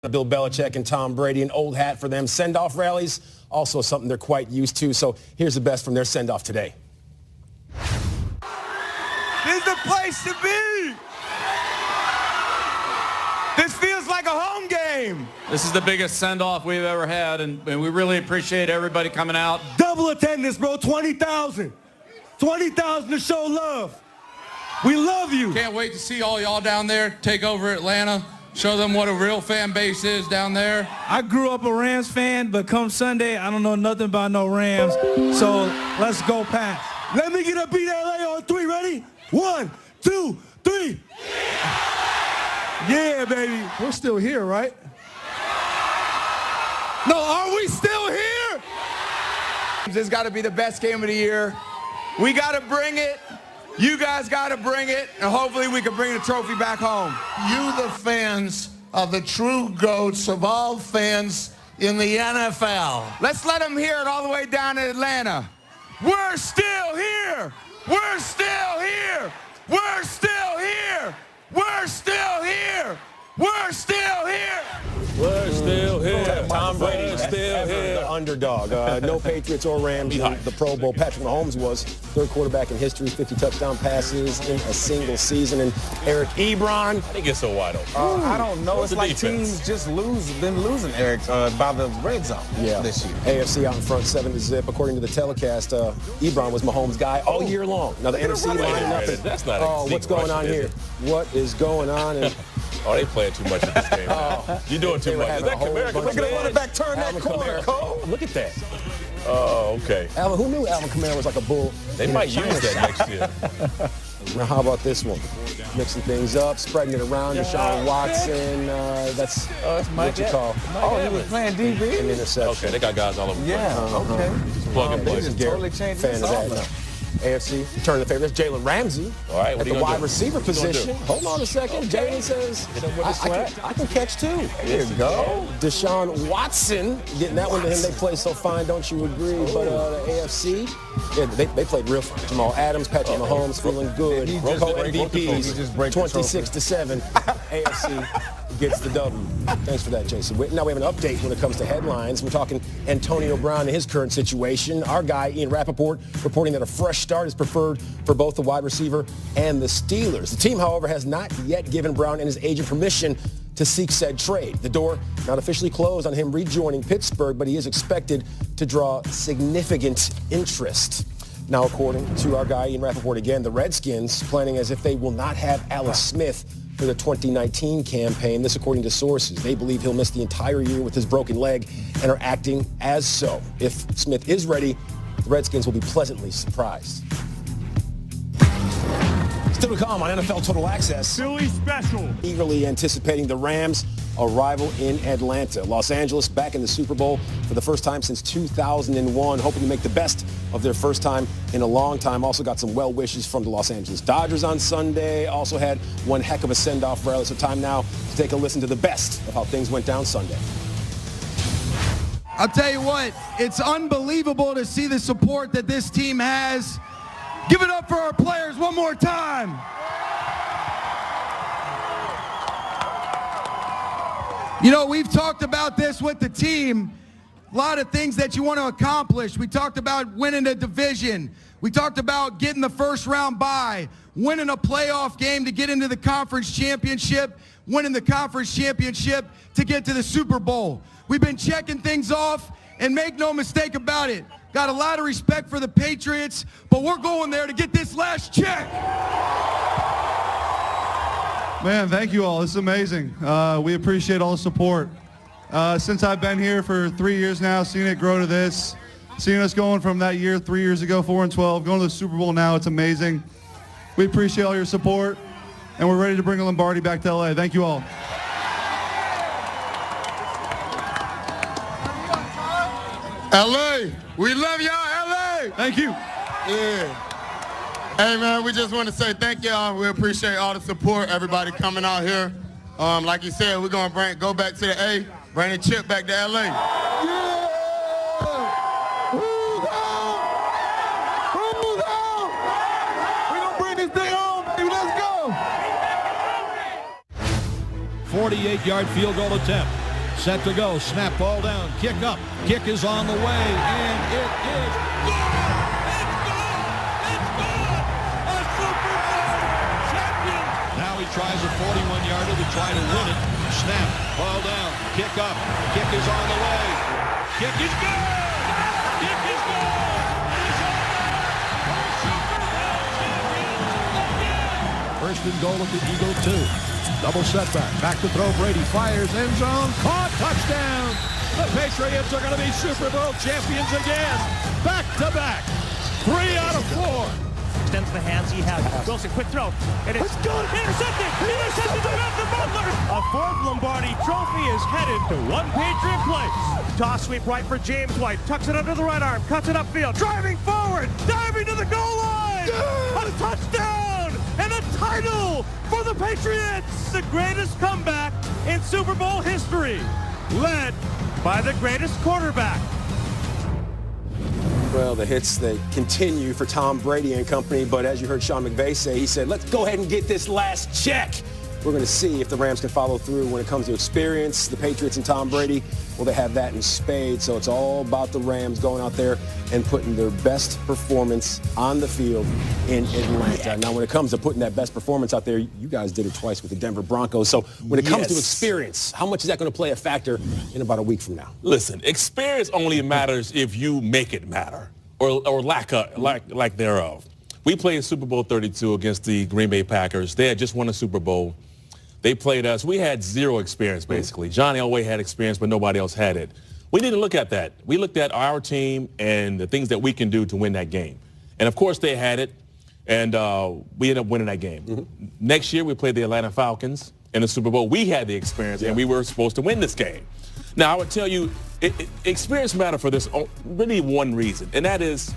Bill Belichick and Tom Brady, an old hat for them. Send-off rallies, also something they're quite used to. So here's the best from their send-off today. This is the place to be. This feels like a home game. This is the biggest send-off we've ever had, and we really appreciate everybody coming out. Double attendance, bro, 20,000. 20,000 to show love. We love you. Can't wait to see all y'all down there take over Atlanta, show them what a real fan base is down there. I grew up a Rams fan, but come Sunday, I don't know nothing about no Rams, so let's go Pats. Let me get a beat LA on 3. Ready? 1, 2, 3. Yeah, baby. We're still here, right? No, are we still here? This has got to be the best game of the year. We got to bring it. You guys got to bring it, and hopefully we can bring the trophy back home. You, the fans, are the true goats of all fans in the NFL. Let's let them hear it all the way down to Atlanta. We're still here. We're still here. We're still here. We're still here. We're still here. We're still here. Tom Brady still here. The underdog. No Patriots or Rams in the Pro Bowl. Patrick Mahomes was third quarterback in history, 50 touchdown passes in a single season. And Eric Ebron. I think it's so wide open. I don't know. It's like teams just been losing, Eric, by the red zone this year. AFC out in front, 7-0. According to the telecast, Ebron was Mahomes' guy all year long. Now the NFC lining up. That's not what's going on here? What is going on? And oh, they playing too much at this game. You're doing too much. Is that Kamara? Look at the running back turn that corner, Cole. Look at that. Oh, okay. Alvin, who knew Alvin Kamara was like a bull? They might use that next year. Now, how about this one? Mixing things up, spreading it around. Deshaun Watson. That's what you call. He was playing DB. An interception. Okay, they got guys all over the place. Yeah, okay. Just plug and play. Just totally changed Fan of that now. AFC, turn the favorites. Jalen Ramsey all right, at the wide receiver position. Hold on a second. Jalen says, I can catch too. There you go. Deshaun Watson, getting that one to him. They play so fine, don't you agree? But the AFC, they played real fine. Jamal Adams, Patrick Mahomes, feeling good. Co-MVPs, 26-7. AFC gets the W. Thanks for that, Jason Witten. Now we have an update when it comes to headlines. We're talking Antonio Brown and his current situation. Our guy, Ian Rappaport, reporting that a fresh start is preferred for both the wide receiver and the Steelers. The team, however, has not yet given Brown and his agent permission to seek said trade. The door not officially closed on him rejoining Pittsburgh, but he is expected to draw significant interest. Now, according to our guy, Ian Rappaport again, the Redskins planning as if they will not have Alex Smith for the 2019 campaign. This according to sources. They believe he'll miss the entire year with his broken leg and are acting as so. If Smith is ready, the Redskins will be pleasantly surprised. Still to come on NFL Total Access. Philly special. Eagerly anticipating the Rams' arrival in Atlanta. Los Angeles back in the Super Bowl for the first time since 2001, hoping to make the best of their first time in a long time. Also got some well wishes from the Los Angeles Dodgers on Sunday. Also had one heck of a send-off rally. So time now to take a listen to the best of how things went down Sunday. I'll tell you what, it's unbelievable to see the support that this team has. Give it up for our players one more time. You know, we've talked about this with the team. A lot of things that you want to accomplish. We talked about winning the division. We talked about getting the first round bye, winning a playoff game to get into the conference championship, winning the conference championship to get to the Super Bowl. We've been checking things off, and make no mistake about it, got a lot of respect for the Patriots, but we're going there to get this last check. Man, thank you all. This is amazing. We appreciate all the support. Since I've been here for 3 years now, seeing it grow to this, seeing us going from that year 3 years ago, 4-12, going to the Super Bowl now, it's amazing. We appreciate all your support, and we're ready to bring Lombardi back to LA. Thank you all. LA, we love y'all, LA. Thank you. Yeah. Hey, man, we just want to say thank y'all. We appreciate all the support, everybody coming out here. Like you said, we're going to go back to the A, bring the chip back to LA. Yeah! Who's out? Who's out? We're going to bring this thing home, baby. Let's go. 48-yard field goal attempt. Set to go. Snap, ball down. Kick up. Kick is on the way, and it is good. It's good. It's good. A Super Bowl champion. Now he tries a 41-yarder to try to win it. Snap, ball down. Kick up. Kick is on the way. Kick is good. Kick is good. It's over. We're Super Bowl champions again. First and goal at the Eagle 2. Double setback. Back to throw. Brady fires. End zone. Caught. Touchdown. The Patriots are going to be Super Bowl champions again. Back to back. 3 out of 4. Extends the hands he has. Wilson, quick throw. And it's good. Intercepted. Intercepted to Butler. A 4th Lombardi trophy is headed to one Patriot place. Toss sweep right for James White. Tucks it under the right arm. Cuts it upfield. Driving forward. Diving to the goal line. A touchdown. And a title for the Patriots. The greatest comeback in Super Bowl history. Led by the greatest quarterback. Well, the hits, they continue for Tom Brady and company, but as you heard Sean McVay say, he said, let's go ahead and get this last check. We're going to see if the Rams can follow through when it comes to experience. The Patriots and Tom Brady, well, they have that in spades, so it's all about the Rams going out there and putting their best performance on the field in Atlanta. Now, when it comes to putting that best performance out there, you guys did it twice with the Denver Broncos. So when it comes to experience, how much is that going to play a factor in about a week from now? Listen, experience only matters if you make it matter or lack thereof. We played Super Bowl 32 against the Green Bay Packers. They had just won a Super Bowl. They played us. We had zero experience, basically. Johnny Elway had experience, but nobody else had it. We didn't look at that. We looked at our team and the things that we can do to win that game. And, of course, they had it, and we ended up winning that game. Next year, we played the Atlanta Falcons in the Super Bowl. We had the experience, and we were supposed to win this game. Now, I would tell you, experience matter for this really one reason, and that is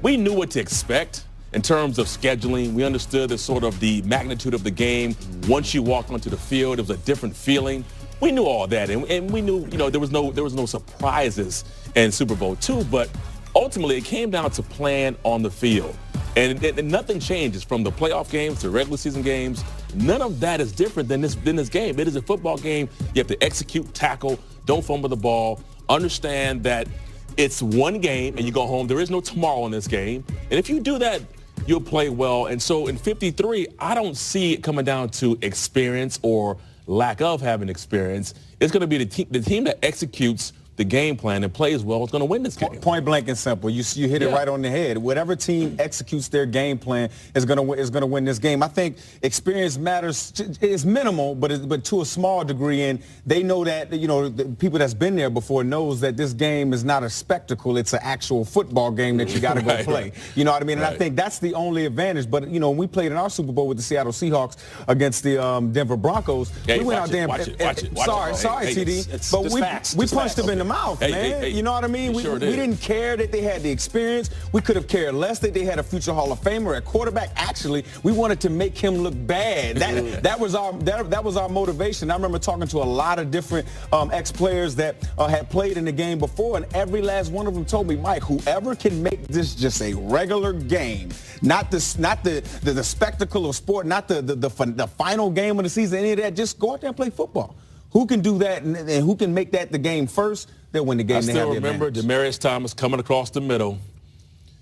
we knew what to expect. In terms of scheduling, we understood the sort of the magnitude of the game. Once you walked onto the field, it was a different feeling. We knew all that, and we knew, there was no surprises in Super Bowl II. But ultimately, it came down to playing on the field, and nothing changes from the playoff games to regular season games. None of that is different than this game. It is a football game. You have to execute, tackle, don't fumble the ball. Understand that it's one game, and you go home. There is no tomorrow in this game, and if you do that, you'll play well. And so in 53, I don't see it coming down to experience or lack of having experience. It's going to be the team that executes the game plan and plays well is going to win this game. Point blank and simple. You hit it right on the head. Whatever team executes their game plan is going to win this game. I think experience matters. It's minimal, but to a small degree, and they know that the people that's been there before knows that this game is not a spectacle. It's an actual football game that you got to go play. You know what I mean? And I think that's the only advantage. But when we played in our Super Bowl with the Seattle Seahawks against the Denver Broncos, we went out there. Sorry, TD, but we punched them in the mouth, man. You know what I mean? We didn't care that they had the experience. We could have cared less that they had a future Hall of Famer at quarterback. Actually, we wanted to make him look bad. That was our motivation. I remember talking to a lot of different ex-players that had played in the game before, and every last one of them told me, Mike, whoever can make this just a regular game, not the spectacle of sport, not the final game of the season, any of that, just go out there and play football. Who can do that and who can make that the game first, they'll win the game. I still remember Demaryius Thomas coming across the middle.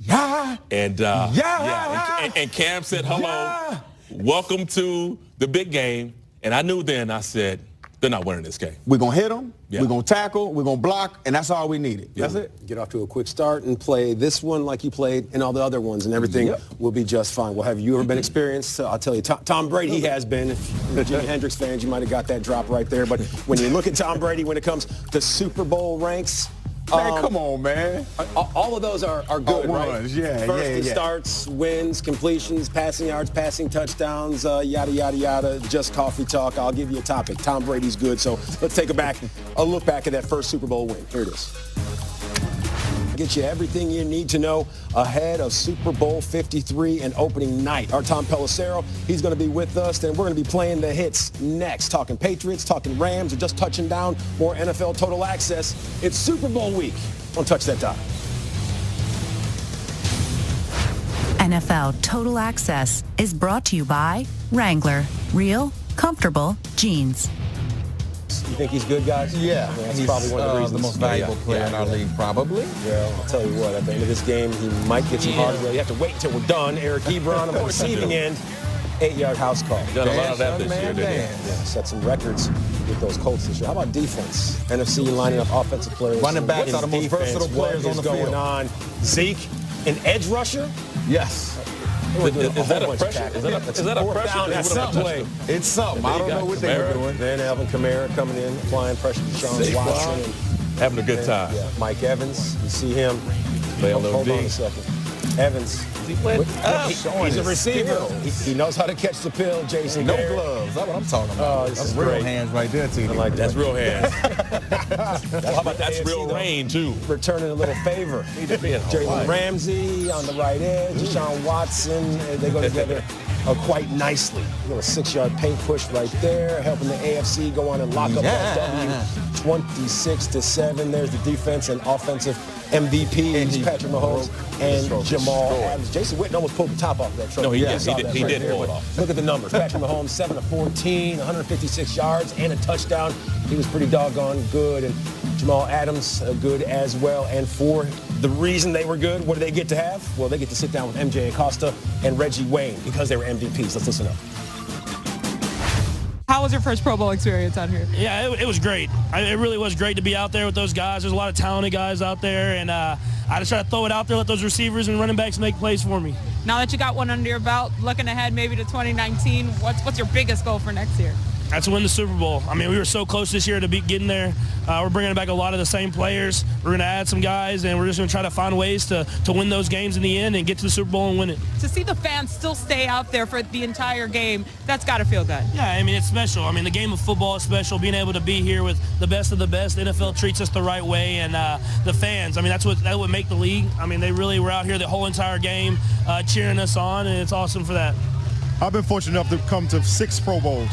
And Cam said, hello, welcome to the big game. And I knew then, I said, they're not winning this game. We're going to hit them, we're going to tackle, we're going to block, and that's all we needed. That's it. Get off to a quick start and play this one like you played and all the other ones, and everything will be just fine. Well, have you ever been experienced? I'll tell you, Tom Brady, he has been. If you're Jimi Hendrix fans, you might have got that drop right there. But when you look at Tom Brady, when it comes to Super Bowl ranks, man, come on, man. All of those are good, right? First starts, wins, completions, passing yards, passing touchdowns, yada, yada, yada, just coffee talk. I'll give you a topic. Tom Brady's good. So let's take a look back at that first Super Bowl win. Here it is. Get you everything you need to know ahead of Super Bowl 53 and opening night. Our Tom Pelissero, he's going to be with us, and we're going to be playing the hits next. Talking Patriots, talking Rams, and just touching down more NFL Total Access. It's Super Bowl week. Don't touch that dial. NFL Total Access is brought to you by Wrangler. Real, comfortable jeans. You think he's good, guys? Yeah. That's He's probably one of the reasons. the most valuable player in our league, probably. Well, I'll tell you what, at the end of this game, he might get some hardware. You have to wait until we're done. Eric Ebron on the receiving end, 8-yard house call. Done a lot of that this year, didn't he? Yeah, set some records with those Colts this year. How about defense? NFC lining up offensive players. Running backs are the most defense. versatile players on the What is field. going on? Zeke, an edge rusher? Yes. Is that a pressure? Is that a pressure? That's something. Play. It's something. I don't know what they were doing. Then Alvin Kamara coming in, applying pressure to Sean Watson. And having a good time. Yeah, Mike Evans, you see him. Play a little Hold on D. a second. Evans. He's a receiver. He knows how to catch the pill, Jason. No Garrett. gloves. That's what I'm talking about. That's real great. hands right there, T. Like That's real hands. How about That's real rain, too. Returning a little favor. Jalen Ramsey on the right edge, Deshaun Watson. They go together quite nicely. You know, a 6-yard paint push right there, helping the AFC go on and lock up that W 26-7. There's the defense and offensive MVP, Patrick Mahomes and Jamal Adams. Jason Witten almost pulled the top off that truck. No, he did pull it off. Look at the numbers. Patrick Mahomes, 7 of 14, 156 yards and a touchdown. He was pretty doggone good. And Jamal Adams, good as well. And for the reason they were good, what do they get to have? Well, they get to sit down with MJ Acosta and Reggie Wayne because they were MVPs. Let's listen up. How was your first Pro Bowl experience out here? Yeah, it was great. It really was great to be out there with those guys. There's a lot of talented guys out there, and I just try to throw it out there, let those receivers and running backs make plays for me. Now that you got one under your belt, looking ahead maybe to 2019, what's your biggest goal for next year? That's to win the Super Bowl. I mean, we were so close this year to be getting there. We're bringing back a lot of the same players. We're going to add some guys, and we're just going to try to find ways to win those games in the end and get to the Super Bowl and win it. To see the fans still stay out there for the entire game, that's got to feel good. Yeah, I mean, it's special. I mean, the game of football is special. Being able to be here with the best of the best. The NFL treats us the right way, and the fans, I mean, that would make the league. I mean, they really were out here the whole entire game cheering us on, and it's awesome for that. I've been fortunate enough to come to 6 Pro Bowls.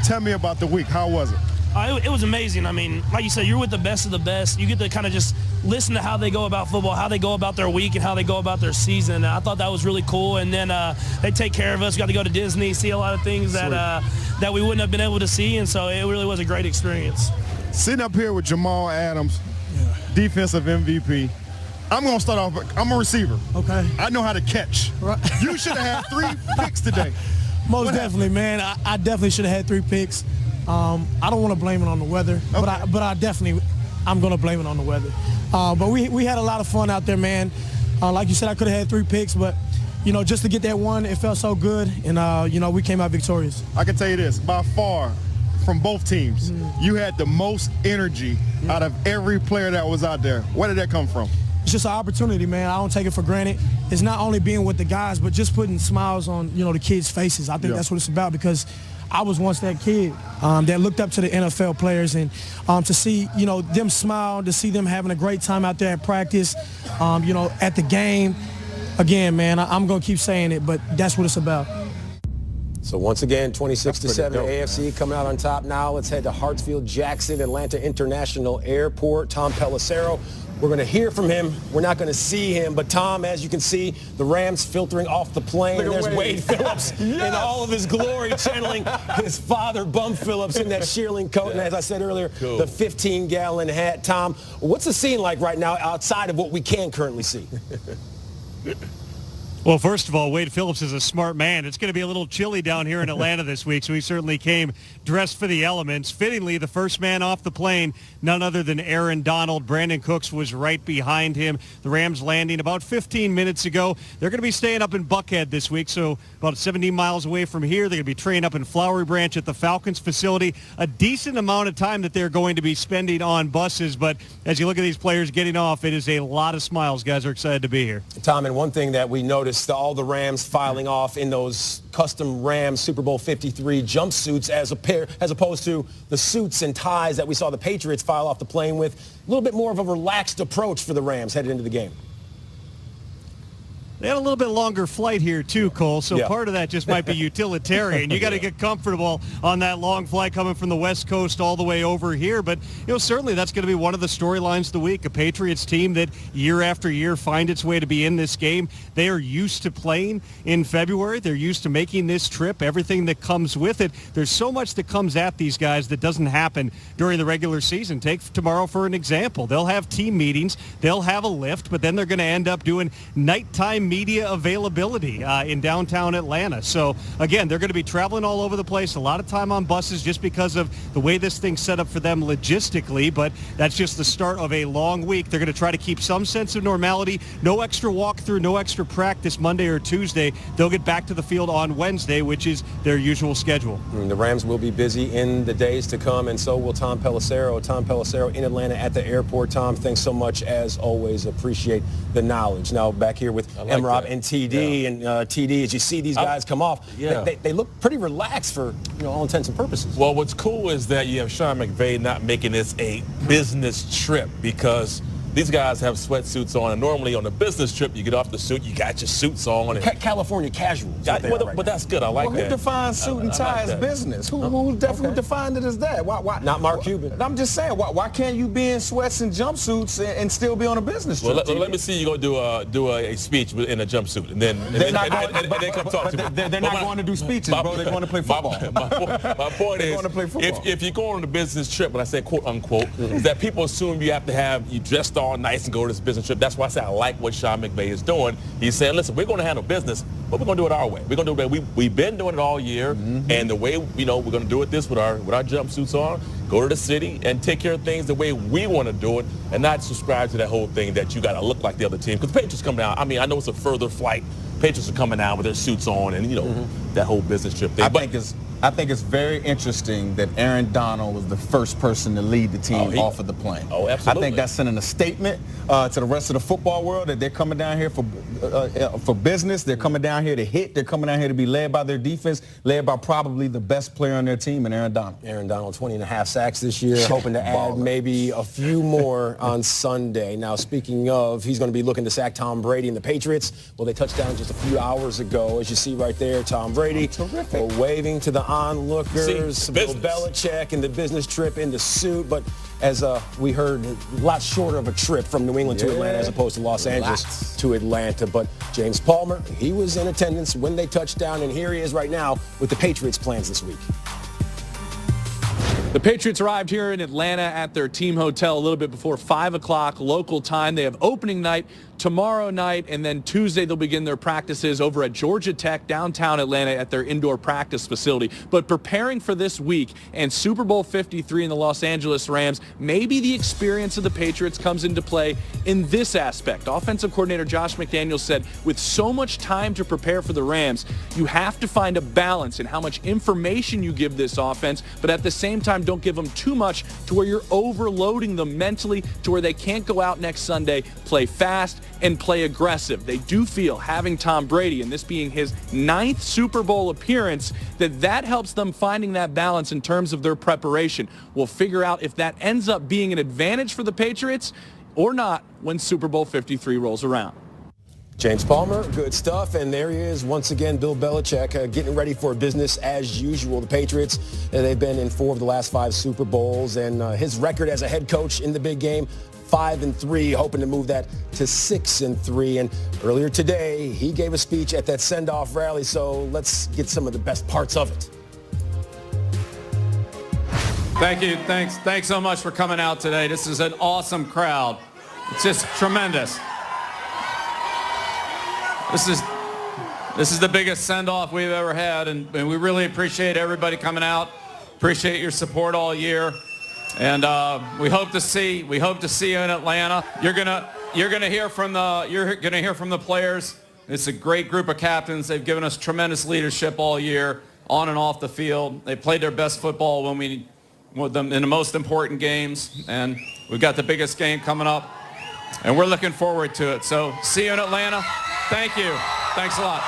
Tell me about the week. How was it? It was amazing. I mean, like you said, you're with the best of the best. You get to kind of just listen to how they go about football, how they go about their week, and how they go about their season. And I thought that was really cool. And then they take care of us. We got to go to Disney, see a lot of things that we wouldn't have been able to see. And so it really was a great experience. Sitting up here with Jamal Adams, defensive MVP. I'm going to start off. I'm a receiver. Okay. I know how to catch. Right. You should have had 3 picks today. Most definitely, man. I definitely should have had 3 picks. I don't want to blame it on the weather, but I'm going to blame it on the weather. But we had a lot of fun out there, man. Like you said, I could have had 3 picks, but, you know, just to get that one, it felt so good. And, you know, we came out victorious. I can tell you this, by far, from both teams, you had the most energy out of every player that was out there. Where did that come from? It's just an opportunity, man. I don't take it for granted. It's not only being with the guys, but just putting smiles on, you know, the kids' faces. I think that's what it's about, because I was once that kid that looked up to the NFL players, and to see, you know, them smile, to see them having a great time out there at practice, you know, at the game. Again, man, I'm going to keep saying it, but that's what it's about. So once again, 26-7, AFC coming out on top now. Let's head to Hartsfield-Jackson, Atlanta International Airport. Tom Pelissero, we're going to hear from him. We're not going to see him. But, Tom, as you can see, the Rams filtering off the plane. There's Wade Phillips in all of his glory, channeling his father, Bum Phillips, in that shearling coat. And as I said earlier, the 15-gallon hat. Tom, what's the scene like right now outside of what we can currently see? Well, first of all, Wade Phillips is a smart man. It's going to be a little chilly down here in Atlanta this week, so he certainly came dressed for the elements. Fittingly, the first man off the plane, none other than Aaron Donald. Brandon Cooks was right behind him. The Rams landing about 15 minutes ago. They're going to be staying up in Buckhead this week, so about 17 miles away from here. They're going to be training up in Flowery Branch at the Falcons facility. A decent amount of time that they're going to be spending on buses, but as you look at these players getting off, it is a lot of smiles. Guys are excited to be here. Tom, and one thing that we noticed, all the Rams filing off in those custom Rams Super Bowl 53 jumpsuits as opposed to the suits and ties that we saw the Patriots file off the plane with. A little bit more of a relaxed approach for the Rams headed into the game. They had a little bit longer flight here too, Cole, so part of that just might be utilitarian. You got to get comfortable on that long flight coming from the West Coast all the way over here. But, certainly that's going to be one of the storylines of the week. A Patriots team that year after year find its way to be in this game. They are used to playing in February. They're used to making this trip, everything that comes with it. There's so much that comes at these guys that doesn't happen during the regular season. Take tomorrow for an example. They'll have team meetings. They'll have a lift, but then they're going to end up doing nighttime media availability in downtown Atlanta. So again, they're going to be traveling all over the place, a lot of time on buses just because of the way this thing's set up for them logistically, but that's just the start of a long week. They're going to try to keep some sense of normality, no extra walkthrough, no extra practice Monday or Tuesday. They'll get back to the field on Wednesday, which is their usual schedule. The Rams will be busy in the days to come, and so will Tom Pelissero. Tom Pelissero in Atlanta at the airport. Tom, thanks so much as always. Appreciate the knowledge. Now back here with M-Rob and TD. And TD, as you see these guys come off, they look pretty relaxed for all intents and purposes. Well, what's cool is that you have Sean McVay not making this a business trip, because these guys have sweatsuits on, and normally on a business trip, you get off the suit, you got your suits on. And California casuals. But that's good. I like that. Who defines suit and tie as business? Who defined it as that? Why? Not Mark Cuban. I'm just saying, why can't you be in sweats and jumpsuits and still be on a business trip? Well, let me see you go do a speech in a jumpsuit, and then come talk to me. They're not going to do speeches, bro. They're going to play football. My point is, if you go on a business trip, when I say quote unquote, is that people assume you have to have you dressed all nice and go to this business trip. That's why I say I like what Sean McVay is doing. He's saying, listen, we're going to handle business, but we're going to do it our way. We're going to do it. We've been doing it all year, and the way we're going to do it this with our jumpsuits on, go to the city and take care of things the way we want to do it, and not subscribe to that whole thing that you got to look like the other team. Because the Patriots come down. I mean, I know it's a further flight. Patriots are coming down with their suits on, and that whole business trip thing. I think it's very interesting that Aaron Donald was the first person to lead the team off of the plane. Oh, absolutely. I think that's sending a statement to the rest of the football world that they're coming down here for business. They're coming down here to hit. They're coming down here to be led by their defense, led by probably the best player on their team, and Aaron Donald. Aaron Donald, 20.5 sacks this year, hoping to add maybe a few more on Sunday. Now, speaking of, he's going to be looking to sack Tom Brady and the Patriots. Well, they touched down just a few hours ago. As you see right there, Tom Brady waving to the onlookers, Bill Belichick and the business trip in the suit, but as we heard, a lot shorter of a trip from New England to Atlanta as opposed to Los Angeles to Atlanta. But James Palmer, he was in attendance when they touched down, and here he is right now with the Patriots' plans this week. The Patriots arrived here in Atlanta at their team hotel a little bit before 5 o'clock local time. They have opening night tomorrow night, and then Tuesday they'll begin their practices over at Georgia Tech, downtown Atlanta, at their indoor practice facility. But preparing for this week and Super Bowl 53 in the Los Angeles Rams, maybe the experience of the Patriots comes into play in this aspect. Offensive coordinator Josh McDaniels said, with so much time to prepare for the Rams, you have to find a balance in how much information you give this offense, but at the same time, don't give them too much to where you're overloading them mentally to where they can't go out next Sunday, play fast, and play aggressive. They do feel having Tom Brady, and this being his 9th Super Bowl appearance, that helps them finding that balance in terms of their preparation. We'll figure out if that ends up being an advantage for the Patriots or not when Super Bowl 53 rolls around. James Palmer, good stuff. And there he is once again, Bill Belichick, getting ready for business as usual. The Patriots, they've been in 4 of the last 5 Super Bowls, and his record as a head coach in the big game, 5-3, hoping to move that to 6-3. And earlier today, he gave a speech at that send-off rally, so let's get some of the best parts of it. Thank you. Thanks so much for coming out today. This is an awesome crowd. It's just tremendous. This is the biggest send-off we've ever had, and we really appreciate everybody coming out. Appreciate your support all year, and we hope to see you in Atlanta. You're gonna hear from the players. It's a great group of captains. They've given us tremendous leadership all year, on and off the field. They played their best football with them in the most important games, and we've got the biggest game coming up, and we're looking forward to it. So see you in Atlanta. Thank you. Thanks a lot.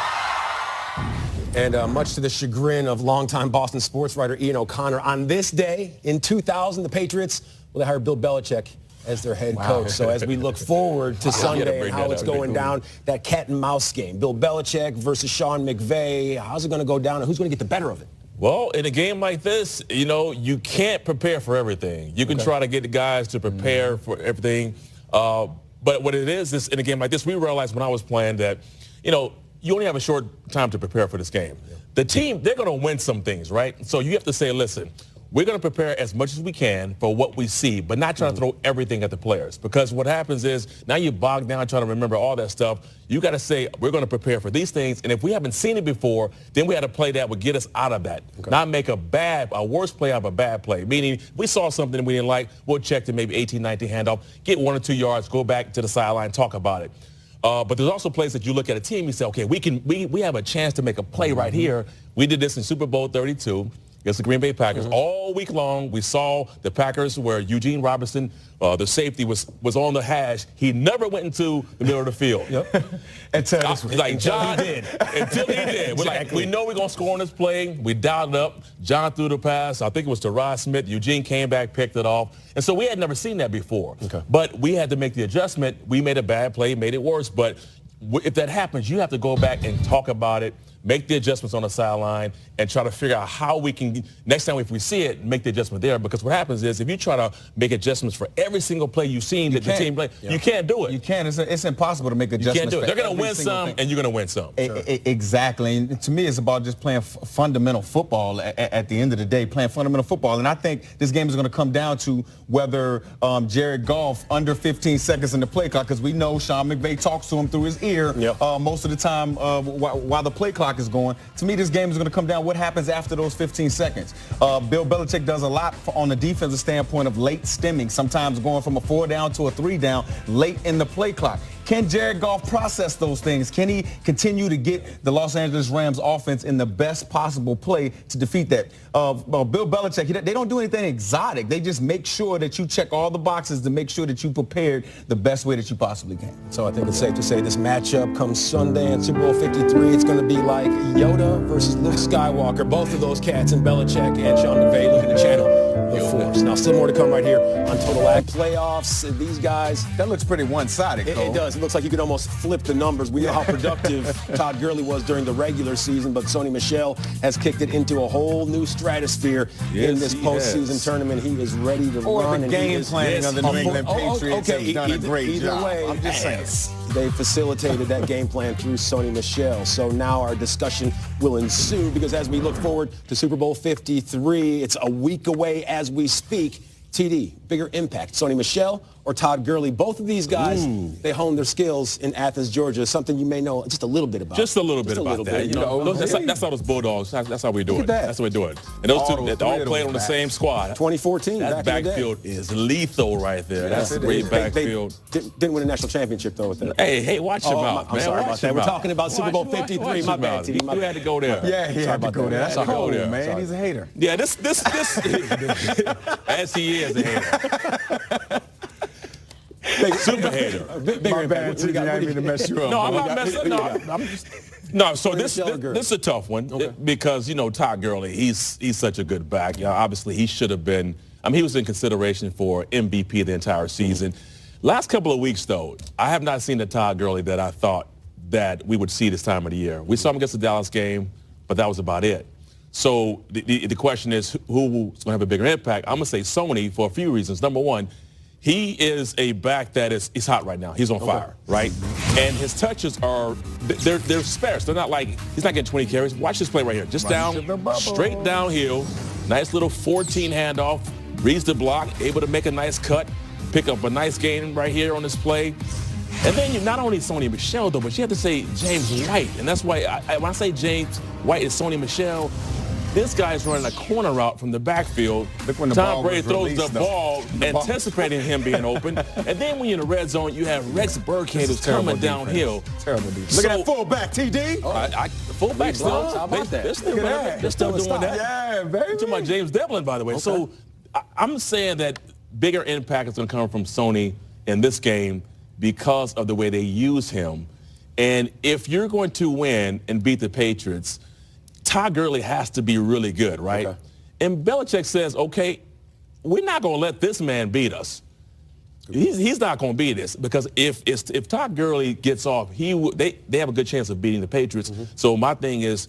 And much to the chagrin of longtime Boston sports writer Ian O'Connor, on this day in 2000, the Patriots, they hired Bill Belichick as their head coach. So as we look forward to Sunday and how it's going down, that cat and mouse game, Bill Belichick versus Sean McVay, how's it going to go down and who's going to get the better of it? Well, in a game like this, you can't prepare for everything. You can try to get the guys to prepare for everything. But what it is in a game like this, we realized when I was playing that, you only have a short time to prepare for this game. The team, they're going to win some things, right? So you have to say, listen, we're going to prepare as much as we can for what we see, but not try to throw everything at the players. Because what happens is now you bog down trying to remember all that stuff. You got to say, we're going to prepare for these things. And if we haven't seen it before, then we had to play that would get us out of that. Not make a worse play out of a bad play. Meaning, if we saw something we didn't like, we'll check to maybe 18, 19 handoff, get 1 or 2 yards, go back to the sideline, talk about it. But there's also plays that you look at a team, you say, okay, we have a chance to make a play right here. We did this in Super Bowl 32. Against the Green Bay Packers. All week long, we saw the Packers where Eugene Robinson, the safety, was on the hash. He never went into the middle of the field. Until John did. Until he did. We're like, we know we're going to score on this play. We dialed it up. John threw the pass. I think it was to Rod Smith. Eugene came back, picked it off. And so we had never seen that before. But we had to make the adjustment. We made a bad play, made it worse. But if that happens, you have to go back and talk about it, make the adjustments on the sideline, and try to figure out how we can, next time if we see it, make the adjustment there. Because what happens is if you try to make adjustments for every single play you've seen that the team play, you can't do it. You can't. It's impossible to make adjustments. You can't do it. They're going to win some, and you're going to win some. Exactly. And to me, it's about just playing fundamental football at the end of the day, playing fundamental football. And I think this game is going to come down to whether Jared Goff under 15 seconds in the play clock, because we know Sean McVay talks to him through his ear most of the time while the play clock is going. To me, this game is going to come down what happens after those 15 seconds. Bill Belichick does a lot on the defensive standpoint of late stemming, sometimes going from a 4 down to a 3 down late in the play clock. Can Jared Goff process those things? Can he continue to get the Los Angeles Rams offense in the best possible play to defeat that? Bill Belichick, they don't do anything exotic. They just make sure that you check all the boxes to make sure that you prepared the best way that you possibly can. So I think it's safe to say this matchup comes Sunday in Super Bowl 53. It's going to be like Yoda versus Luke Skywalker. Both of those cats, and Belichick and Sean McVay, look at the channel. The Force. Now, still more to come right here on Total Act Playoffs. These guys, that looks pretty one-sided. It does. It looks like you could almost flip the numbers. We know how productive Todd Gurley was during the regular season, but Sony Michel has kicked it into a whole new stratosphere in this postseason tournament. He is ready to run. The game planning of the New England Patriots has done a great job. Way, I'm just saying. They facilitated that game plan through Sony Michel. So now our discussion will ensue because as we look forward to Super Bowl 53, it's a week away as we speak. TD, bigger impact, Sony Michel or Todd Gurley? Both of these guys, they honed their skills in Athens, Georgia, something you may know just a little bit about. Just a little bit about that. That's how those Bulldogs, that's how we do it. That's how we do it. And those two, they all played on the same squad. 2014, that backfield is lethal right there. That's a great backfield. Didn't win a national championship, though, with that. Hey, watch your mouth, man. I'm sorry about that. We're talking about Super Bowl 53. My bad, TD. You had to go there. Yeah, he had to go there. That's cold, man. He's a hater. Yeah, this, as he is a hater. Super hater. My bad, TD. I didn't mean to mess you up. No, I'm not messing up. No, so this is a tough one because, Todd Gurley, he's such a good back. Obviously, he should have been, he was in consideration for MVP the entire season. Last couple of weeks, though, I have not seen the Todd Gurley that I thought that we would see this time of the year. We saw him against the Dallas game, but that was about it. So the question is, who's going to have a bigger impact? I'm going to say Sony for a few reasons. Number one, he is a back that he's hot right now. He's on fire, right? And his touches they're sparse. They're not like, he's not getting 20 carries. Watch this play right here. Just straight downhill, nice little 14 handoff, reads the block, able to make a nice cut, pick up a nice gain right here on this play. And then you not only Sony Michel, though, but you have to say James White. And that's why when I say James White is Sony Michel, this guy's running a corner route from the backfield. Tom Brady throws the ball, anticipating him being open. And then when you're in the red zone, you have Rex Burkhead who's coming downhill. Terrible defense. Look at that fullback, TD. Fullback still. They're still doing that. Yeah, baby. You're talking about James Devlin, by the way. So I'm saying that bigger impact is going to come from Sony in this game because of the way they use him. And if you're going to win and beat the Patriots, Todd Gurley has to be really good, right? And Belichick says, okay, we're not going to let this man beat us. He's not going to be this because if Todd Gurley gets off, they have a good chance of beating the Patriots. So my thing is,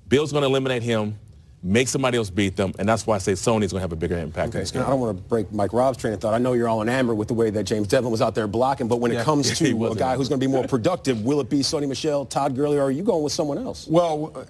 Bill's going to eliminate him, make somebody else beat them, and that's why I say Sony's going to have a bigger impact. Okay, so I don't want to break Mike Robb's train of thought. I know you're all enamored with the way that James Devlin was out there blocking, but when it comes to a guy who's going to be more productive, will it be Sony Michel, Todd Gurley, or are you going with someone else? Well,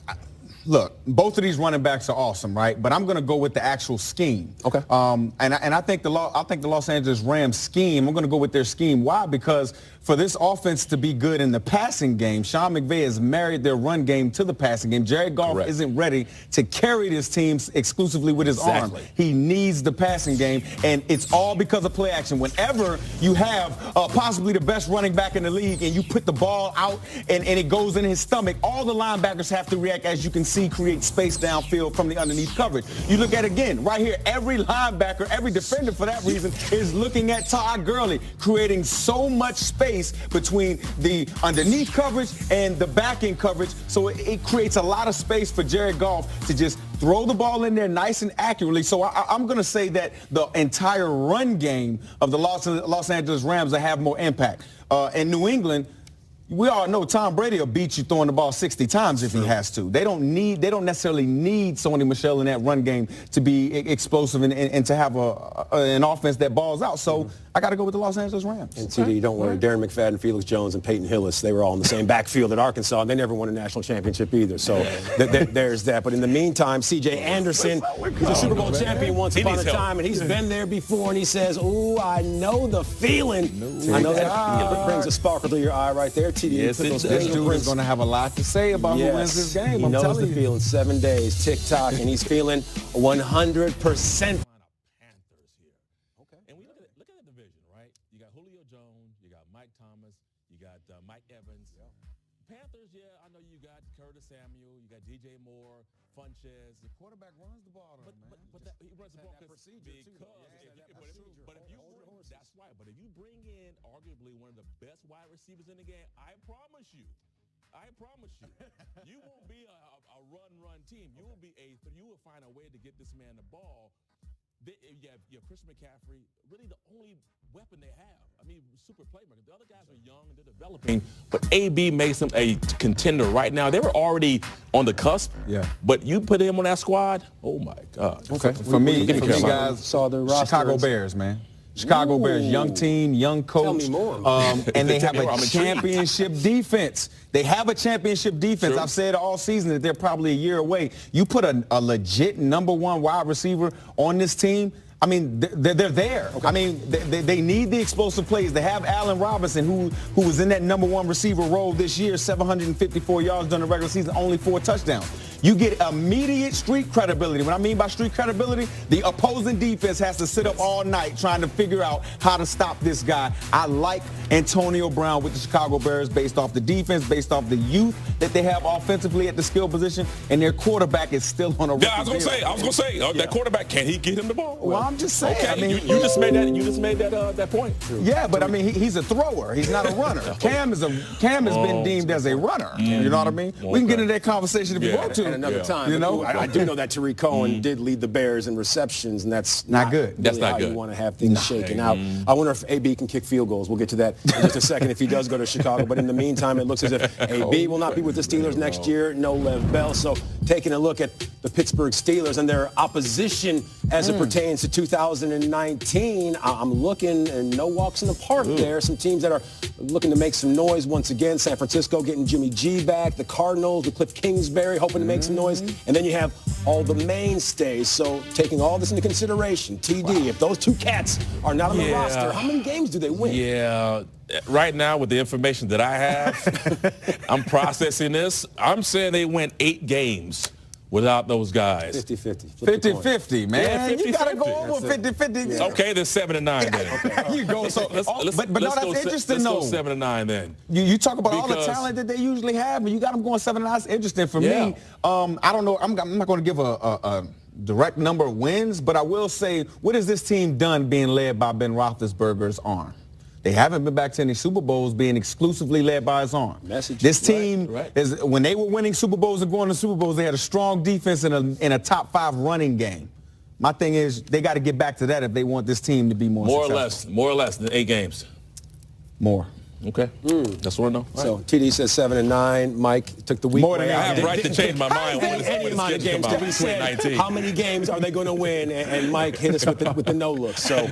look, both of these running backs are awesome, right? But I'm going to go with the actual scheme. Okay. And I think the Los Angeles Rams scheme, I'm going to go with their scheme. Why? Because for this offense to be good in the passing game, Sean McVay has married their run game to the passing game. Jared Goff isn't ready to carry this team exclusively with his arm. He needs the passing game, and it's all because of play action. Whenever you have possibly the best running back in the league and you put the ball out and it goes in his stomach, all the linebackers have to react, as you can see, create space downfield from the underneath coverage. You look at it again, right here, every linebacker, every defender for that reason is looking at Todd Gurley, creating so much space between the underneath coverage and the back end coverage. So it creates a lot of space for Jared Goff to just throw the ball in there nice and accurately. So I'm going to say that the entire run game of the Los Angeles Rams will have more impact. In New England, we all know Tom Brady will beat you throwing the ball 60 times if he has to. They don't necessarily need Sony Michel in that run game to be explosive and to have an offense that balls out. So I got to go with the Los Angeles Rams. And TD, don't worry, Darren McFadden, Felix Jones, and Peyton Hillis, they were all in the same backfield at Arkansas, and they never won a national championship either. So there's that. But in the meantime, C.J. Anderson, who's a Super Bowl champion once upon a time, and he's been there before, and he says, ooh, I know the feeling. I know that brings a sparkle to your eye right there, TD. Yes, this dude is going to have a lot to say about who wins this game. He knows the feeling. 7 days, tick-tock, and he's feeling 100%. Panthers, I know you got Curtis Samuel, you got DJ Moore, Funches. The quarterback runs the ball, but he runs the ball because if you bring in arguably one of the best wide receivers in the game, I promise you, you won't be a run team. You will find a way to get this man the ball. You have Chris McCaffrey, really the only weapon they have. I mean, super playmaker. The other guys are young and they're developing, but AB makes them a contender right now. They were already on the cusp. Yeah. But you put him on that squad, oh my God. Okay. For me, guys, saw the Chicago Bears, man. Chicago Bears, young team, young coach. Tell me more. And they have a championship defense. They have a championship defense. I've said all season that they're probably a year away. You put a legit number one wide receiver on this team, I mean, they're there. Okay. I mean, they need the explosive plays. They have Allen Robinson, who was in that number one receiver role this year, 754 yards during the regular season, only 4 touchdowns. You get immediate street credibility. What I mean by street credibility, the opposing defense has to sit up all night trying to figure out how to stop this guy. I like Antonio Brown with the Chicago Bears based off the defense, based off the youth that they have offensively at the skill position, and their quarterback is still on a rookie I was gonna say, that quarterback, can he get him the ball? Well, I'm just saying. Okay, I mean, you just made that point. Yeah, but I mean, he's a thrower. He's not a runner. Cam has been deemed as a runner. You know what I mean? We can get into that conversation if you want to. And another time, you know, I do know that Tariq Cohen did lead the Bears in receptions, and that's not good. That's really not how good. You want to have things shaken out. I wonder if AB can kick field goals. We'll get to that in just a second if he does go to Chicago. But in the meantime, it looks as if AB will not be with the Steelers next year. No Lev Bell. So taking a look at the Pittsburgh Steelers and their opposition as it pertains to 2019, I'm looking, and no walks in the park there. Some teams that are looking to make some noise once again. San Francisco getting Jimmy G back. The Cardinals with Cliff Kingsbury hoping to make some noise. And then you have all the mainstays. So taking all this into consideration, TD, if those two cats are not on the roster, how many games do they win? Yeah. Right now, with the information that I have, I'm processing this. I'm saying they win 8 games without those guys. 50-50. 50-50, man. Yeah, 50-50. You got to go over 50-50. Okay, then 7-9 then. There you go. So, but no, that's interesting, though. Let's go 7-9 then. You talk about all the talent that they usually have, and you got them going 7-9. That's interesting for me. I don't know. I'm not going to give a direct number of wins, but I will say, what has this team done being led by Ben Roethlisberger's arm? They haven't been back to any Super Bowls being exclusively led by his arm. This team, is when they were winning Super Bowls and going to Super Bowls, they had a strong defense and a top 5 running game. My thing is they got to get back to that if they want this team to be more successful. More or less than 8 games. More. Okay. That's what I know. So TD says 7 and 9. Mike took the week. More than way that. I have the right to change my mind when Any amount of games. He said, how many games are they going to win? And Mike hit us with the no look. So.